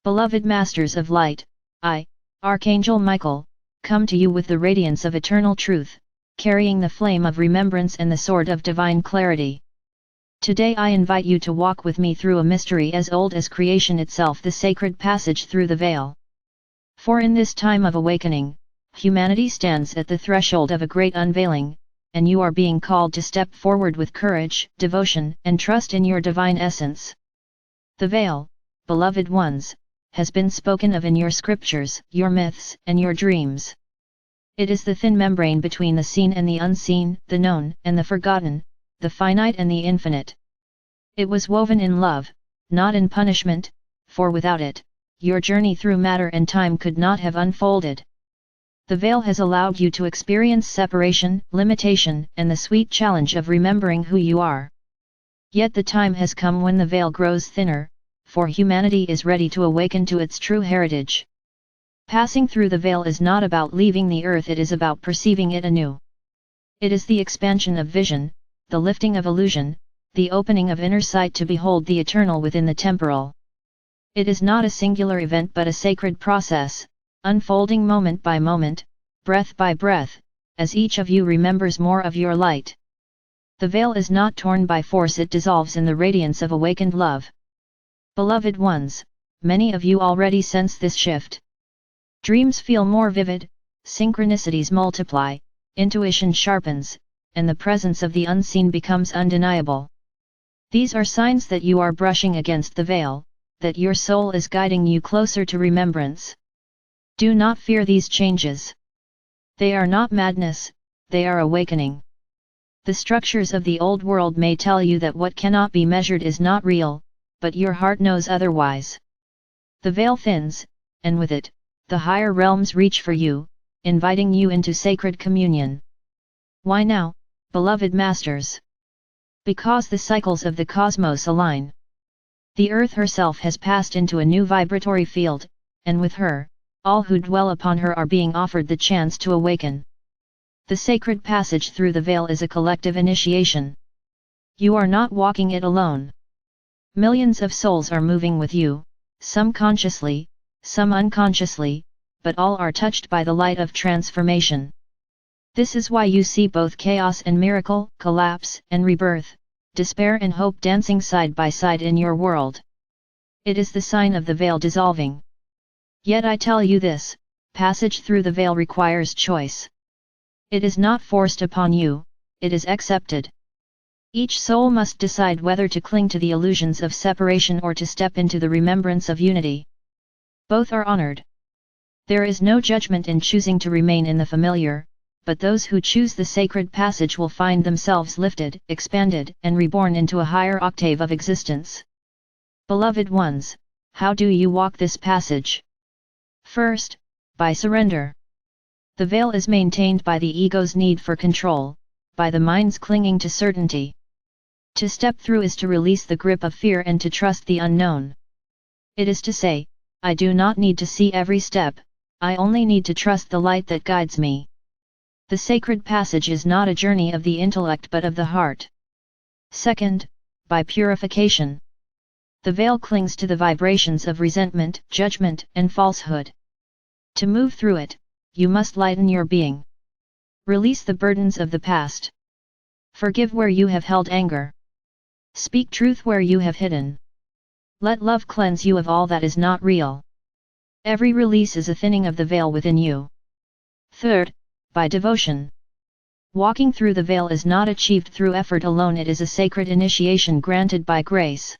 Beloved Masters of Light, I, Archangel Michael, come to you with the radiance of eternal truth, carrying the flame of remembrance and the sword of divine clarity. Today I invite you to walk with me through a mystery as old as creation itself, the sacred passage through the veil. For in this time of awakening, humanity stands at the threshold of a great unveiling, and you are being called to step forward with courage, devotion, and trust in your divine essence. The veil, beloved ones, has been spoken of in your scriptures, your myths, and your dreams. It is the thin membrane between the seen and the unseen, the known and the forgotten, the finite and the infinite. It was woven in love, not in punishment, for without it, your journey through matter and time could not have unfolded. The veil has allowed you to experience separation, limitation, and the sweet challenge of remembering who you are. Yet the time has come when the veil grows thinner, for humanity is ready to awaken to its true heritage. Passing through the veil is not about leaving the earth, it is about perceiving it anew. It is the expansion of vision, the lifting of illusion, the opening of inner sight to behold the eternal within the temporal. It is not a singular event but a sacred process, unfolding moment by moment, breath by breath, as each of you remembers more of your light. The veil is not torn by force, it dissolves in the radiance of awakened love. Beloved ones, many of you already sense this shift. Dreams feel more vivid, synchronicities multiply, intuition sharpens, and the presence of the unseen becomes undeniable. These are signs that you are brushing against the veil, that your soul is guiding you closer to remembrance. Do not fear these changes. They are not madness, they are awakening. The structures of the old world may tell you that what cannot be measured is not real, but your heart knows otherwise. The veil thins, and with it, the higher realms reach for you, inviting you into sacred communion. Why now, beloved masters? Because the cycles of the cosmos align. The earth herself has passed into a new vibratory field, and with her, all who dwell upon her are being offered the chance to awaken. The sacred passage through the veil is a collective initiation. You are not walking it alone. Millions of souls are moving with you, some consciously, some unconsciously, but all are touched by the light of transformation. This is why you see both chaos and miracle, collapse and rebirth, despair and hope dancing side by side in your world. It is the sign of the veil dissolving. Yet I tell you this, passage through the veil requires choice. It is not forced upon you, it is accepted. Each soul must decide whether to cling to the illusions of separation or to step into the remembrance of unity. Both are honored. There is no judgment in choosing to remain in the familiar, but those who choose the sacred passage will find themselves lifted, expanded, and reborn into a higher octave of existence. Beloved ones, how do you walk this passage? First, by surrender. The veil is maintained by the ego's need for control, by the mind's clinging to certainty. To step through is to release the grip of fear and to trust the unknown. It is to say, I do not need to see every step, I only need to trust the light that guides me. The sacred passage is not a journey of the intellect but of the heart. Second, by purification. The veil clings to the vibrations of resentment, judgment, and falsehood. To move through it, you must lighten your being. Release the burdens of the past. Forgive where you have held anger. Speak truth where you have hidden. Let love cleanse you of all that is not real. Every release is a thinning of the veil within you. Third, by devotion. Walking through the veil is not achieved through effort alone, it is a sacred initiation granted by grace.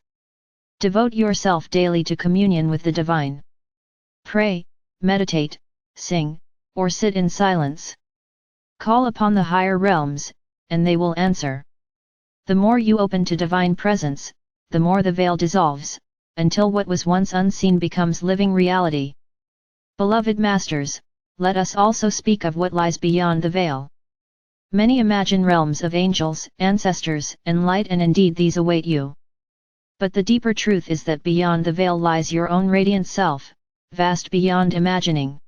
Devote yourself daily to communion with the divine. Pray, meditate, sing, or sit in silence. Call upon the higher realms, and they will answer. The more you open to divine presence, the more the veil dissolves, until what was once unseen becomes living reality. Beloved masters, let us also speak of what lies beyond the veil. Many imagine realms of angels, ancestors, and light, and indeed these await you. But the deeper truth is that beyond the veil lies your own radiant self, vast beyond imagining.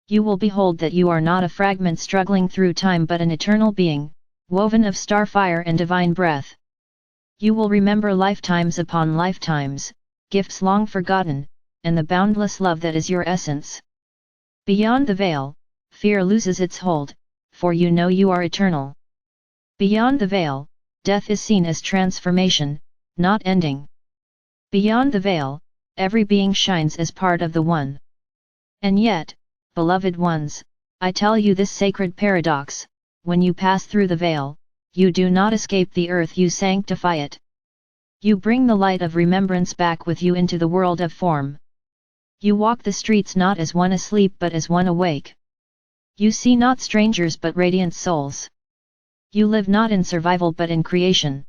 You will behold that you are not a fragment struggling through time but an eternal being, woven of starfire and divine breath. You will remember lifetimes upon lifetimes, gifts long forgotten, and the boundless love that is your essence. Beyond the veil, fear loses its hold, for you know you are eternal. Beyond the veil, death is seen as transformation, not ending. Beyond the veil, every being shines as part of the One. And yet, beloved ones, I tell you this sacred paradox: when you pass through the veil, you do not escape the earth, you sanctify it. You bring the light of remembrance back with you into the world of form. You walk the streets not as one asleep but as one awake. You see not strangers but radiant souls. You live not in survival but in creation.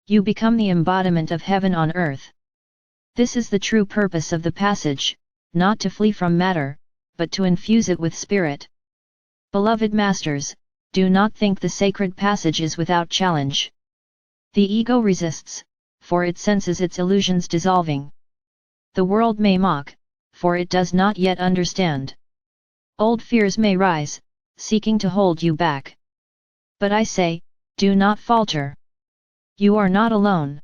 You become the embodiment of heaven on earth. This is the true purpose of the passage, not to flee from matter, but to infuse it with spirit. Beloved masters, do not think the sacred passage is without challenge. The ego resists, for it senses its illusions dissolving. The world may mock, for it does not yet understand. Old fears may rise, seeking to hold you back. But I say, do not falter. You are not alone.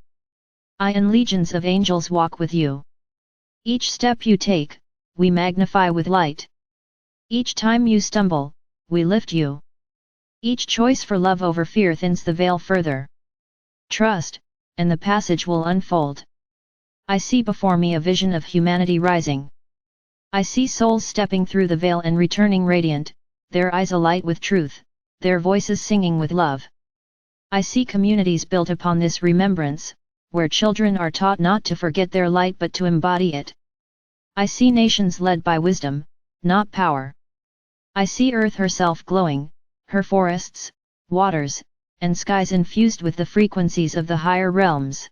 I and legions of angels walk with you. Each step you take, we magnify with light. Each time you stumble, we lift you. Each choice for love over fear thins the veil further. Trust, and the passage will unfold. I see before me a vision of humanity rising. I see souls stepping through the veil and returning radiant, their eyes alight with truth, their voices singing with love. I see communities built upon this remembrance, where children are taught not to forget their light but to embody it. I see nations led by wisdom, not power. I see Earth herself glowing, her forests, waters, and skies infused with the frequencies of the higher realms.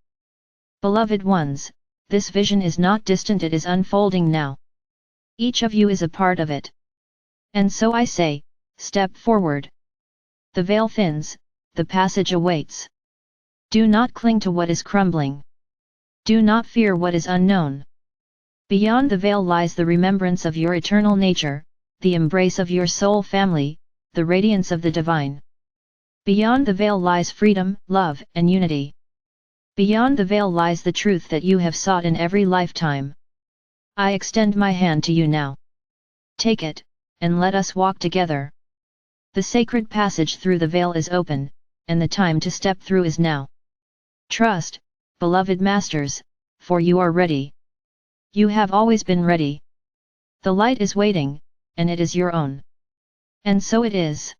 Beloved ones, this vision is not distant, it is unfolding now. Each of you is a part of it. And so I say, step forward. The veil thins, the passage awaits. Do not cling to what is crumbling. Do not fear what is unknown. Beyond the veil lies the remembrance of your eternal nature, the embrace of your soul family, the radiance of the divine. Beyond the veil lies freedom, love, and unity. Beyond the veil lies the truth that you have sought in every lifetime. I extend my hand to you now. Take it, and let us walk together. The sacred passage through the veil is open, and the time to step through is now. Trust, beloved masters, for you are ready. You have always been ready. The light is waiting, and it is your own. And so it is.